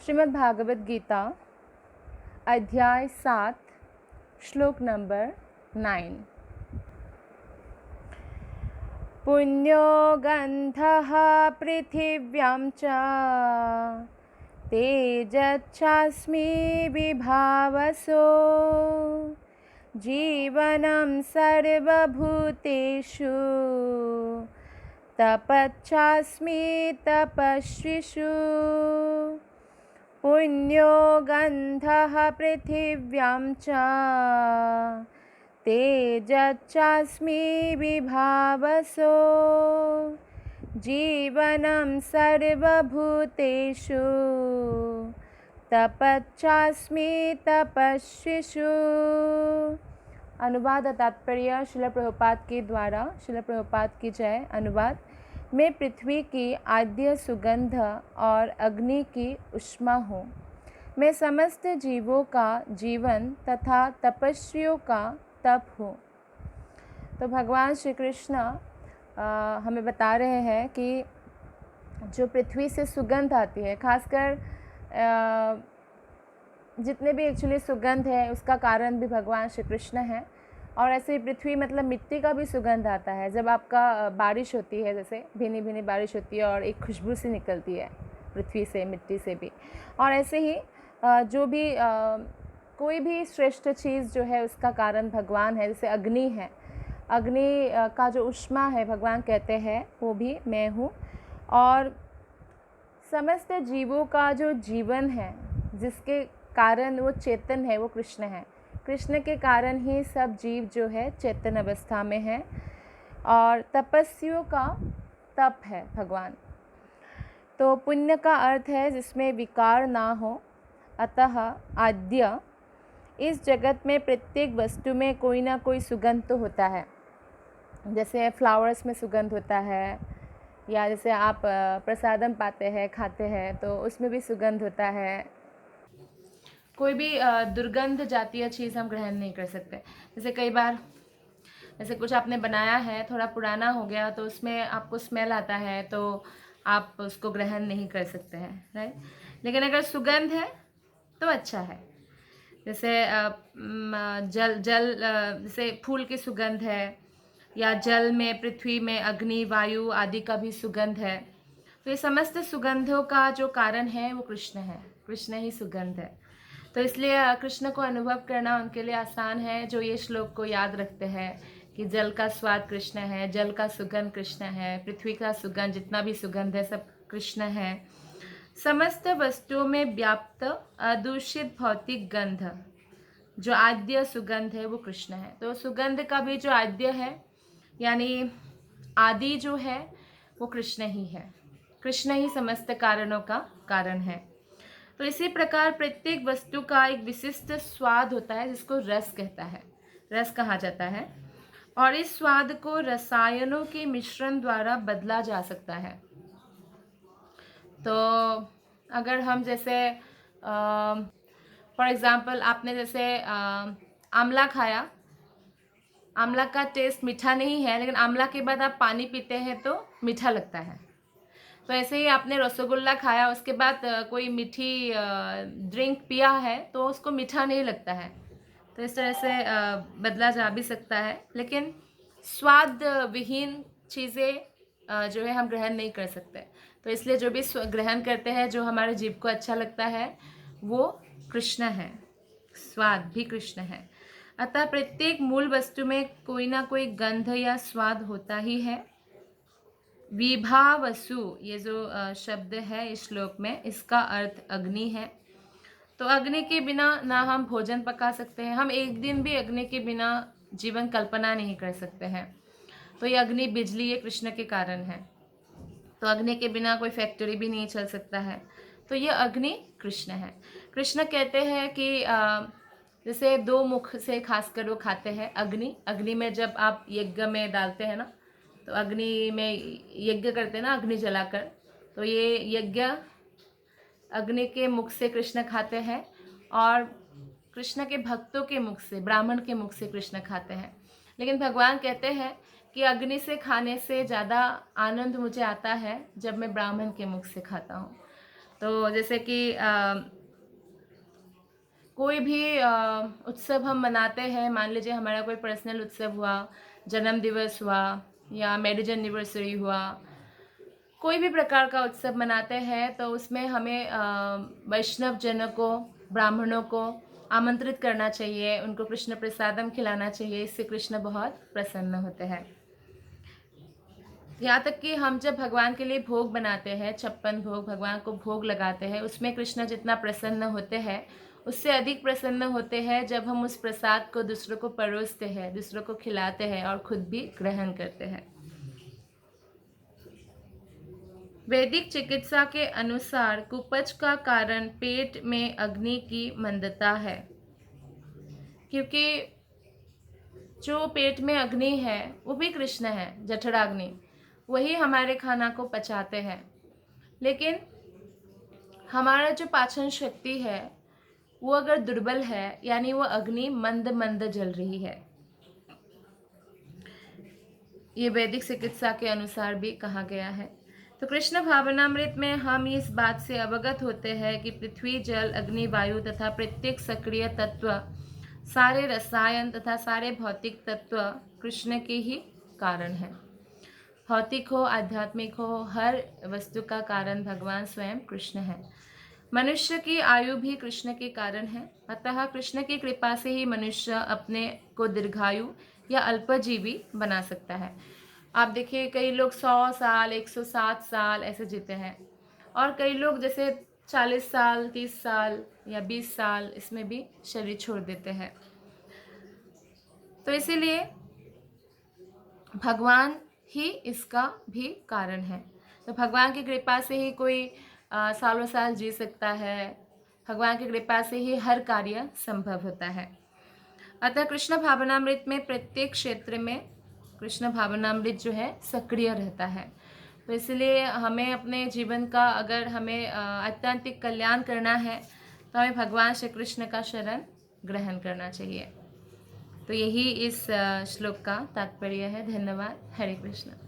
श्रीमद् भागवत गीता अध्याय 7 श्लोक नंबर 9। पुण्यो गन्धः पृथिव्यां च तेजश्चास्मि विभावसो जीवनं सर्वभूतेषु तपश्चास्मि तपस्विषु। पुण्यो गन्धः पृथिव्यां च तेजश्चास्मि विभावसो जीवनं सर्वभूतेषु तपश्चास्मि तपस्विषु। अनुवाद तात्पर्य श्रील प्रभुपाद के द्वारा। श्रील प्रभुपाद की जय। अनुवाद। मैं पृथ्वी की आद्य सुगंध और अग्नि की ऊष्मा हूँ। मैं समस्त जीवों का जीवन तथा तपस्वियों का तप हूँ। तो भगवान श्री कृष्ण हमें बता रहे हैं कि जो पृथ्वी से सुगंध आती है, खासकर जितने भी एक्चुअली सुगंध है उसका कारण भी भगवान श्री कृष्ण हैं। और ऐसे ही पृथ्वी मतलब मिट्टी का भी सुगंध आता है। जब आपका बारिश होती है, जैसे भीनी भीनी बारिश होती है और एक खुशबू सी निकलती है पृथ्वी से, मिट्टी से भी। और ऐसे ही जो भी कोई भी श्रेष्ठ चीज़ जो है उसका कारण भगवान है। जैसे अग्नि है, अग्नि का जो ऊष्मा है भगवान कहते हैं वो भी मैं हूँ। और समस्त जीवों का जो जीवन है, जिसके कारण वो चेतन है, वो कृष्ण है। कृष्ण के कारण ही सब जीव जो है चेतन अवस्था में है। और तपस्वियों का तप है भगवान। तो पुण्य का अर्थ है जिसमें विकार ना हो। अतः आद्य, इस जगत में प्रत्येक वस्तु में कोई ना कोई सुगंध तो होता है। जैसे फ्लावर्स में सुगंध होता है, या जैसे आप प्रसादम पाते हैं, खाते हैं, तो उसमें भी सुगंध होता है। कोई भी दुर्गंध जातीय चीज़ हम ग्रहण नहीं कर सकते। जैसे कई बार जैसे कुछ आपने बनाया है, थोड़ा पुराना हो गया, तो उसमें आपको स्मेल आता है, तो आप उसको ग्रहण नहीं कर सकते हैं, राइट। लेकिन अगर सुगंध है तो अच्छा है। जैसे जल जैसे फूल की सुगंध है, या जल में, पृथ्वी में अग्नि, वायु आदि का भी सुगंध है। तो ये समस्त सुगंधों का जो कारण है वो कृष्ण है। कृष्ण ही सुगंध है। तो इसलिए कृष्ण को अनुभव करना उनके लिए आसान है, जो ये श्लोक को याद रखते हैं कि जल का स्वाद कृष्ण है, जल का सुगंध कृष्ण है, पृथ्वी का सुगंध, जितना भी सुगंध है सब कृष्ण है। समस्त वस्तुओं में व्याप्त अदूषित भौतिक गंध, जो आद्य सुगंध है वो कृष्ण है। तो सुगंध का भी जो आद्य है, यानी आदि जो है, वो कृष्ण ही है। कृष्ण ही समस्त कारणों का कारण है। तो इसी प्रकार प्रत्येक वस्तु का एक विशिष्ट स्वाद होता है, जिसको रस कहता है, रस कहा जाता है। और इस स्वाद को रसायनों के मिश्रण द्वारा बदला जा सकता है। तो अगर हम जैसे फॉर एग्जांपल आपने जैसे आंवला खाया, आंवला का टेस्ट मीठा नहीं है, लेकिन आंवला के बाद आप पानी पीते हैं तो मीठा लगता है। तो ऐसे ही आपने रसगुल्ला खाया, उसके बाद कोई मीठी ड्रिंक पिया है तो उसको मीठा नहीं लगता है। तो इस तरह से बदला जा भी सकता है। लेकिन स्वाद विहीन चीज़ें जो है हम ग्रहण नहीं कर सकते। तो इसलिए जो भी ग्रहण करते हैं, जो हमारे जीभ को अच्छा लगता है, वो कृष्ण है। स्वाद भी कृष्ण है। अतः प्रत्येक मूल वस्तु में कोई ना कोई गंध या स्वाद होता ही है। विभावसु, ये जो शब्द है इस श्लोक में, इसका अर्थ अग्नि है। तो अग्नि के बिना ना हम भोजन पका सकते हैं, हम एक दिन भी अग्नि के बिना जीवन कल्पना नहीं कर सकते हैं। तो ये अग्नि, बिजली, ये कृष्ण के कारण है। तो अग्नि के बिना कोई फैक्ट्री भी नहीं चल सकता है। तो ये अग्नि कृष्ण है। कृष्ण कहते हैं कि जैसे दो मुख से खासकर वो खाते हैं अग्नि। अग्नि में जब आप यज्ञ में डालते हैं ना, तो अग्नि में यज्ञ करते हैं ना, अग्नि जलाकर, तो ये यज्ञ अग्नि के मुख से कृष्ण खाते हैं। और कृष्ण के भक्तों के मुख से, ब्राह्मण के मुख से कृष्ण खाते हैं। लेकिन भगवान कहते हैं कि अग्नि से खाने से ज़्यादा आनंद मुझे आता है जब मैं ब्राह्मण के मुख से खाता हूँ। तो जैसे कि कोई भी उत्सव हम मनाते हैं, मान लीजिए हमारा कोई पर्सनल उत्सव हुआ, जन्म दिवस हुआ या मैरिज एनिवर्सरी हुआ, कोई भी प्रकार का उत्सव मनाते हैं तो उसमें हमें वैष्णव जनों को, ब्राह्मणों को आमंत्रित करना चाहिए, उनको कृष्ण प्रसादम खिलाना चाहिए। इससे कृष्ण बहुत प्रसन्न होते हैं। यहाँ तक कि हम जब भगवान के लिए भोग बनाते हैं, 56 भोग भगवान को भोग लगाते हैं, उसमें कृष्ण जितना प्रसन्न होते हैं उससे अधिक प्रसन्न होते हैं जब हम उस प्रसाद को दूसरों को परोसते हैं, दूसरों को खिलाते हैं और खुद भी ग्रहण करते हैं। वैदिक चिकित्सा के अनुसार कुपच का कारण पेट में अग्नि की मंदता है, क्योंकि जो पेट में अग्नि है वो भी कृष्ण है, जठराग्नि, वही हमारे खाना को पचाते हैं। लेकिन हमारा जो पाचन शक्ति है वो अगर दुर्बल है, यानी वो अग्नि मंद मंद जल रही है, ये वैदिक चिकित्सा के अनुसार भी कहा गया है। तो कृष्ण भावनामृत में हम इस बात से अवगत होते हैं कि पृथ्वी, जल, अग्नि, वायु तथा प्रत्येक सक्रिय तत्व, सारे रसायन तथा सारे भौतिक तत्व कृष्ण के ही कारण हैं। भौतिक हो, आध्यात्मिक हो, हर वस्तु का कारण भगवान स्वयं कृष्ण है। मनुष्य की आयु भी कृष्ण के कारण है। अतः कृष्ण की कृपा से ही मनुष्य अपने को दीर्घायु या अल्पजीवी बना सकता है। आप देखिए, कई लोग 100 साल, 107 साल ऐसे जीते हैं, और कई लोग जैसे 40 साल, 30 साल या 20 साल इसमें भी शरीर छोड़ देते हैं। तो इसीलिए भगवान ही इसका भी कारण है। तो भगवान की कृपा से ही कोई सालों साल जी सकता है, भगवान की कृपा से ही हर कार्य संभव होता है। अतः कृष्ण भावनामृत में प्रत्येक क्षेत्र में कृष्ण भावनामृत जो है सक्रिय रहता है। तो इसलिए हमें अपने जीवन का, अगर हमें आत्यंतिक कल्याण करना है तो हमें भगवान श्री कृष्ण का शरण ग्रहण करना चाहिए। तो यही इस श्लोक का तात्पर्य है। धन्यवाद। हरे कृष्ण।